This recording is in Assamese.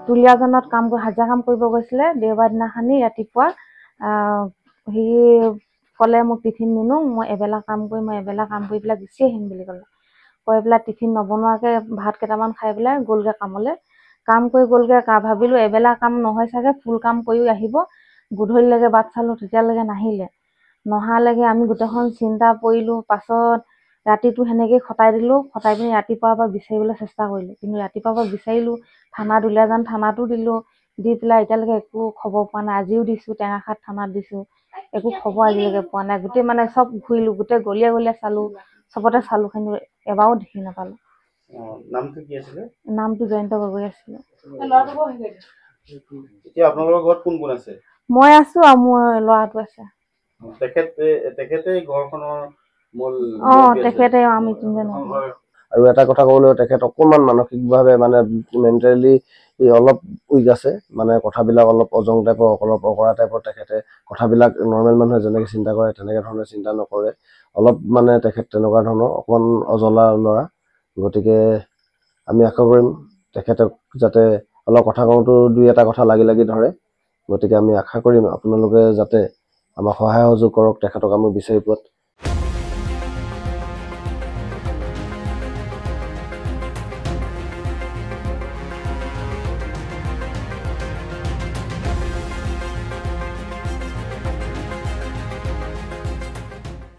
তুলিয়াজানত হাজিৰা কাম কৰিব গৈছিলে। দেওবাৰ দিনাখনি ৰাতিপুৱা সি ক'লে মোক টিফিন নিনো, মই এবেলা কাম কৰি পেলাই গুচি আহিম বুলি ক'লে। কৈ পেলাই টিফিন নবনোৱাকৈ ভাত কেইটামান খাই পেলাই গ'লগৈ কামলৈ। কাম কৰি গ'লগৈ। ভাবিলোঁ এবেলা কাম নহয় চাগে, ফুল কাম কৰিও আহিব। গধূলিলৈকে বাট চালোঁ, তেতিয়ালৈকে নাহিলে। নহালৈকে আমি গোটেইখন চিন্তা পৰিলোঁ। পাছত ৰাতিটো সেনেকেই খটাই দিলোঁ। খটাই পিনি ৰাতিপুৱাৰ পৰা বিচাৰিবলৈ চেষ্টা কৰিলোঁ, কিন্তু ৰাতিপুৱাৰ পৰা বিচাৰিলোঁ। দুলীয়াজান থানাতো দিলোঁ, দি পেলাই এতিয়ালৈকে একো খবৰ পোৱা নাই। আজিও দিছোঁ, টেঙাখাত থানাত দিছোঁ, একো খবৰ আজিলৈকে পোৱা নাই। গোটেই চব ঘূৰিলোঁ, গোটেই গলিয়ে গলিয়ে চালোঁ, চবতে চালোঁ, কিন্তু এবাৰো দেখি নাপালোঁ। নামটো কি আছিলে? নামটো জয়ন্ত গগৈ আছিলে। এতিয়া আপোনালোকৰ ঘৰত কোন কোন আছে? মই আছোঁ আৰু মোৰ ল'ৰাটো আছে। তেখেতে ঘৰখনৰ মূল তেখেতে আমি তিনিজনে। আৰু এটা কথা ক'বলৈ, তেখেত অকণমান মানসিকভাৱে মেণ্টেলি অলপ উইক আছে। কথাবিলাক অলপ অজং টাইপৰ, অলপ অকৰা টাইপৰ। তেখেতে কথাবিলাক নৰ্মেল মানুহে যেনেকৈ চিন্তা কৰে তেনেকৈ ধৰণে চিন্তা নকৰে। অলপ তেখেত তেনেকুৱা ধৰণৰ অকণমান অজলা ল'ৰা। গতিকে আমি আশা কৰিম তেখেতক যাতে অলপ কথা কওঁতো দুই এটা কথা লাগি ধৰে। গতিকে আমি আশা কৰিম আপোনালোকে যাতে আমাক সহায় সহযোগ কৰক, তেখেতক আমি বিচাৰি পোৱাত।